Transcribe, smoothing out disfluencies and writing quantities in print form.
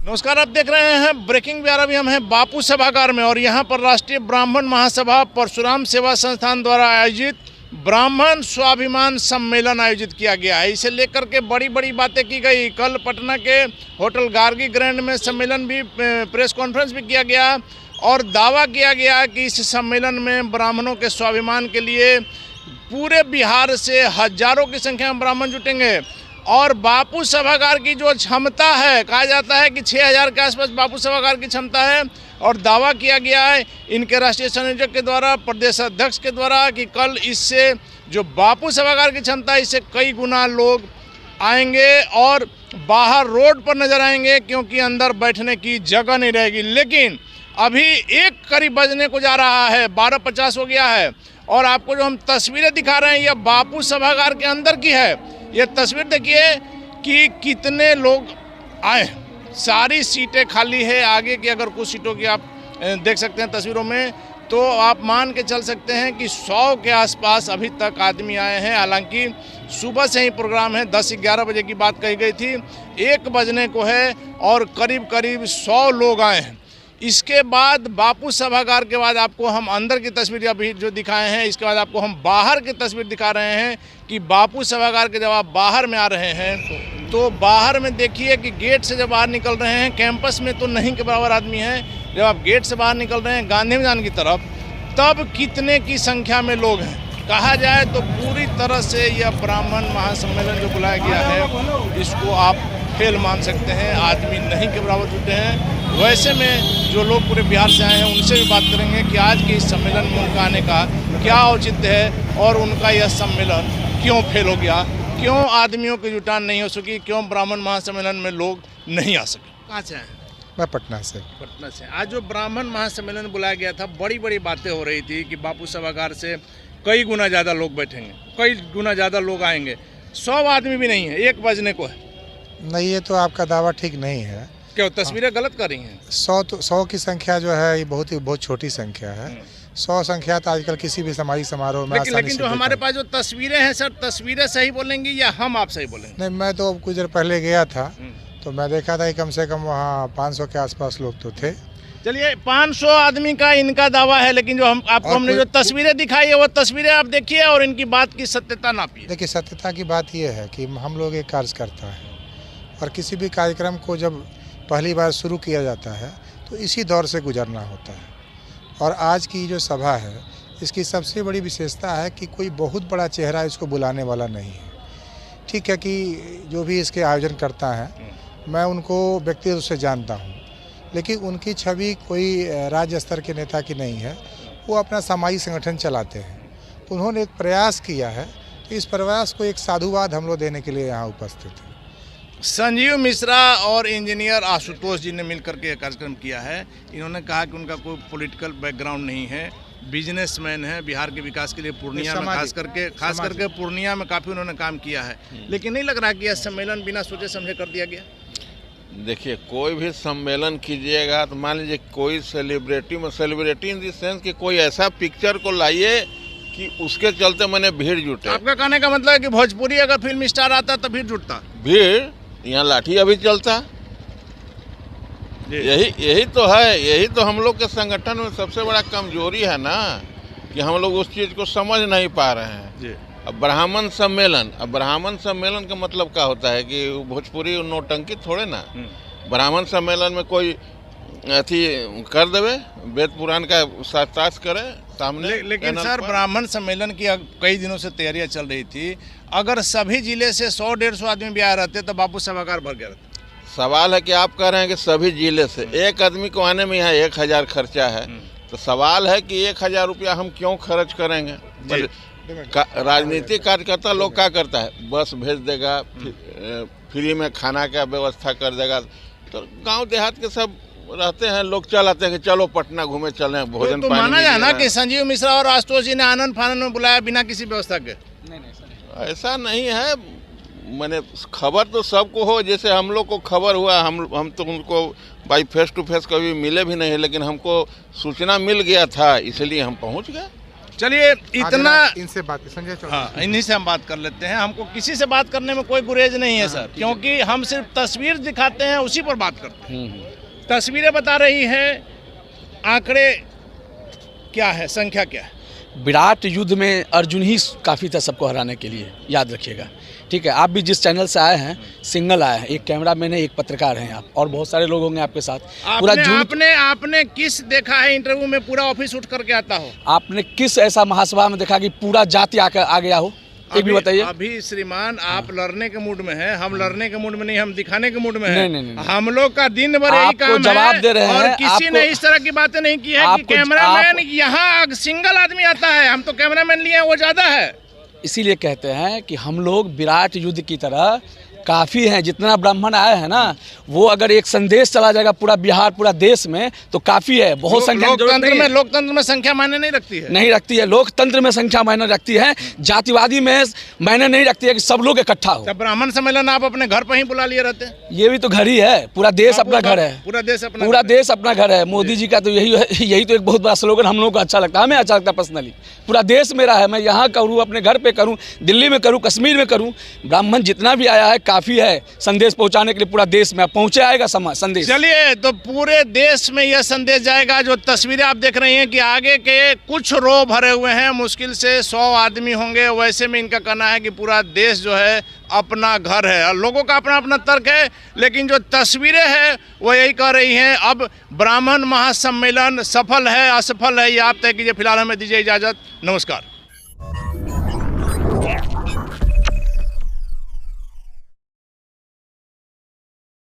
नमस्कार, आप देख रहे हैं ब्रेकिंग बिहार। अभी हम हैं बापू सभागार में और यहाँ पर राष्ट्रीय ब्राह्मण महासभा परशुराम सेवा संस्थान द्वारा आयोजित ब्राह्मण स्वाभिमान सम्मेलन आयोजित किया गया है। इसे लेकर के बड़ी बड़ी बातें की गई। कल पटना के होटल गार्गी ग्रैंड में सम्मेलन भी, प्रेस कॉन्फ्रेंस भी किया गया और दावा किया गया कि इस सम्मेलन में ब्राह्मणों के स्वाभिमान के लिए पूरे बिहार से हजारों की संख्या में ब्राह्मण जुटेंगे। और बापू सभागार की जो क्षमता है, कहा जाता है कि 6000 के आसपास बापू सभागार की क्षमता है और दावा किया गया है इनके राष्ट्रीय संयोजक के द्वारा, प्रदेश अध्यक्ष के द्वारा, कि कल इससे जो बापू सभागार की क्षमता है इससे कई गुना लोग आएंगे और बाहर रोड पर नजर आएंगे, क्योंकि अंदर बैठने की जगह नहीं रहेगी। लेकिन अभी एक करीब बजने को जा रहा है, 12:50 हो गया है और आपको जो हम तस्वीरें दिखा रहे हैं यह बापू सभागार के अंदर की है। ये तस्वीर देखिए कि कितने लोग आए, सारी सीटें खाली है। आगे की अगर कुछ सीटों की आप देख सकते हैं तस्वीरों में, तो आप मान के चल सकते हैं कि 100 के आसपास अभी तक आदमी आए हैं। हालांकि सुबह से ही प्रोग्राम है, 10-11 बजे की बात कही गई थी, 1 बजने को है और करीब करीब 100 लोग आए हैं। इसके बाद बापू सभागार के बाद आपको हम अंदर की तस्वीर अभी जो दिखाए हैं, इसके बाद आपको हम बाहर की तस्वीर दिखा रहे हैं कि बापू सभागार के जब आप बाहर में आ रहे हैं तो बाहर में देखिए कि गेट से जब बाहर निकल रहे हैं, कैंपस में तो नहीं के बराबर आदमी हैं, जब आप गेट से बाहर निकल रहे हैं गांधी मैदान की तरफ, तब कितने की संख्या में लोग हैं। कहा जाए तो पूरी तरह से यह ब्राह्मण महासम्मेलन जो बुलाया गया है इसको आप फेल मान सकते हैं। आदमी नहीं के बराबर जुटे हैं। वैसे में जो लोग पूरे बिहार से आए हैं उनसे भी बात करेंगे कि आज के इस सम्मेलन में उनका आने का क्या औचित्य है और उनका यह सम्मेलन क्यों फेल हो गया, क्यों आदमियों की जुटान नहीं हो सकी, क्यों ब्राह्मण महासम्मेलन में लोग नहीं आ सके। कहाँ से आए? मैं पटना से। पटना से। आज जो ब्राह्मण महासम्मेलन बुलाया गया था, बड़ी बड़ी बातें हो रही थी कि बापू सभागार से कई गुना ज़्यादा लोग बैठेंगे, कई गुना ज़्यादा लोग आएंगे। 100 आदमी भी नहीं है, 1 बजने को है। नहीं, ये तो आपका दावा ठीक नहीं है। क्या तस्वीरें गलत कर रही हैं? 100 की संख्या जो है ये बहुत छोटी संख्या है। 100 संख्या तो आजकल किसी भी सामाजिक समारोह में लेकिन जो हमारे पास जो तस्वीरें हैं सर, तस्वीरें सही बोलेंगी या हम आप सही बोलेंगे? नहीं, मैं तो कुछ देर पहले गया था तो मैं देखा था कि कम से कम वहाँ 500 के आसपास लोग तो थे। चलिए, 500 आदमी का इनका दावा है, लेकिन जो हमने जो तस्वीरें दिखाई है वो तस्वीरें आप देखिए और इनकी बात की सत्यता नापिए। देखिए, सत्यता की बात ये है कि हम लोग एक कार्यकर्ता है और किसी भी कार्यक्रम को जब पहली बार शुरू किया जाता है तो इसी दौर से गुजरना होता है। और आज की जो सभा है इसकी सबसे बड़ी विशेषता है कि कोई बहुत बड़ा चेहरा इसको बुलाने वाला नहीं है। ठीक है कि जो भी इसके आयोजन करता है मैं उनको व्यक्तिगत रूप से जानता हूँ, लेकिन उनकी छवि कोई राज्य स्तर के नेता की नहीं है। वो अपना सामाजिक संगठन चलाते हैं, तो उन्होंने एक प्रयास किया है, तो इस प्रयास को एक साधुवाद हम लोग देने के लिए यहाँ उपस्थित हैं। संजीव मिश्रा और इंजीनियर आशुतोष जी ने मिलकर के कार्यक्रम किया है। इन्होंने कहा कि उनका कोई पॉलिटिकल बैकग्राउंड नहीं है, बिजनेसमैन है, बिहार के विकास के लिए पूर्णिया में खास करके पूर्णिया में काफ़ी उन्होंने काम किया है। लेकिन नहीं लग रहा कि यह सम्मेलन बिना सोचे समझे कर दिया गया? देखिए, कोई भी सम्मेलन कीजिएगा तो मान लीजिए कोई सेलिब्रिटी इन द सेंस कि कोई ऐसा पिक्चर को लाइए कि उसके चलते मैंने भीड़ जुटे। आपका कहने का मतलब है कि भोजपुरी अगर फिल्म स्टार आता तो भीड़ जुटता? भीड़ यहाँ लाठी अभी चलता। यही तो है, यही तो हम लोग के संगठन में सबसे बड़ा कमजोरी है ना, कि हम लोग उस चीज़ को समझ नहीं पा रहे हैं। अब ब्राह्मण सम्मेलन का मतलब क्या होता है कि भोजपुरी नौटंकी थोड़े ना। ब्राह्मण सम्मेलन में कोई अथी कर देवे, वेद पुराण का शास्त्रार्थ करे सामने। लेकिन सर, ब्राह्मण सम्मेलन की कई दिनों से तैयारियां चल रही थी। अगर सभी जिले से 100-150 आदमी भी आए रहते तो बापू सभागार भर गया रहता। सवाल है कि आप कह रहे हैं कि सभी जिले से एक आदमी को आने में यहाँ 1000 खर्चा है, तो सवाल है कि 1000 रुपया हम क्यों खर्च करेंगे? राजनीतिक कार्यकर्ता लोग क्या करता है, बस भेज देगा, फ्री में खाना का व्यवस्था कर देगा। तो गांव देहात के सब रहते हैं लोग, चल आते हैं कि चलो पटना घूमे चले, भोजन तो माना जाए ना कि संजीव मिश्रा और आशुतोष जी ने आनंद फानंद में बुलाया बिना किसी व्यवस्था के? नहीं, ऐसा नहीं है। मैंने खबर तो सबको हो, जैसे हम लोग को खबर हुआ, हम तो उनको भाई फेस टू फेस कभी मिले भी नहीं, लेकिन हमको सूचना मिल गया था, इसलिए हम पहुंच गए। चलिए इतना इनसे बात संजय चौधरी। हाँ, इन्हीं से हम बात कर लेते हैं। हमको किसी से बात करने में कोई गुरेज नहीं है सर, क्योंकि हम सिर्फ तस्वीर दिखाते हैं, उसी पर बात करते हैं। तस्वीरें बता रही हैं, आंकड़े क्या है, संख्या क्या है। विराट युद्ध में अर्जुन ही काफ़ी था सबको हराने के लिए, याद रखिएगा। ठीक है, आप भी जिस चैनल से आए हैं, सिंगल आए हैं, एक कैमरामैन है, एक पत्रकार हैं आप, और बहुत सारे लोग होंगे आपके साथ। पूरा आपने किस देखा है इंटरव्यू में पूरा ऑफिस उठ करके आता हो? आपने किस ऐसा महासभा में देखा कि पूरा जाति आकर आ गया हो? एक भी बताइए। अभी श्रीमान आप लड़ने के मूड में हैं, हम लड़ने के मूड में नहीं, हम दिखाने के मूड में हैं। नहीं। हम लोग का दिन भर यही काम जवाब है दे रहे हैं, और किसी ने इस तरह की बातें नहीं की है कि कैमरामैन यहाँ सिंगल आदमी आता है, हम तो कैमरामैन लिए हैं, वो ज्यादा है। इसीलिए कहते हैं कि हम लोग विराट युद्ध की तरह काफ़ी हैं। जितना ब्राह्मण आए हैं ना, वो अगर एक संदेश चला जाएगा पूरा बिहार, पूरा देश में, तो काफ़ी है। बहुत संख्या लोकतंत्र में संख्या मायने नहीं रखती है। नहीं रखती है। लोकतंत्र में संख्या मायने रखती है, जातिवादी में मायने नहीं रखती है कि सब लोग इकट्ठा हो। ब्राह्मण सम्मेलन आप अपने घर पर ही बुला लिए रहते हैं। ये भी तो घर ही है, पूरा देश अपना घर है। पूरा देश अपना घर है। मोदी जी का तो यही तो एक बहुत बड़ा स्लोगन हम लोग को अच्छा लगता है, हमें अच्छा लगता है पर्सनली। पूरा देश मेरा है, मैं यहाँ करूँ, अपने घर पे करूँ, दिल्ली में करूँ, कश्मीर में करूँ। ब्राह्मण जितना भी आया है काफ़ी है संदेश पहुंचाने के लिए। पूरा देश में पहुंचे आएगा संदेश। चलिए, तो पूरे देश में यह संदेश जाएगा। जो तस्वीरें आप देख रही हैं कि आगे के कुछ रो भरे हुए हैं, मुश्किल से 100 आदमी होंगे। वैसे में इनका कहना है कि पूरा देश जो है अपना घर है, और लोगों का अपना अपना तर्क है, लेकिन जो तस्वीरें हैं वो यही कह रही हैं। अब ब्राह्मण महासम्मेलन सफल है असफल है, ये आप तय कीजिए। फिलहाल हमें दीजिए इजाज़त, नमस्कार।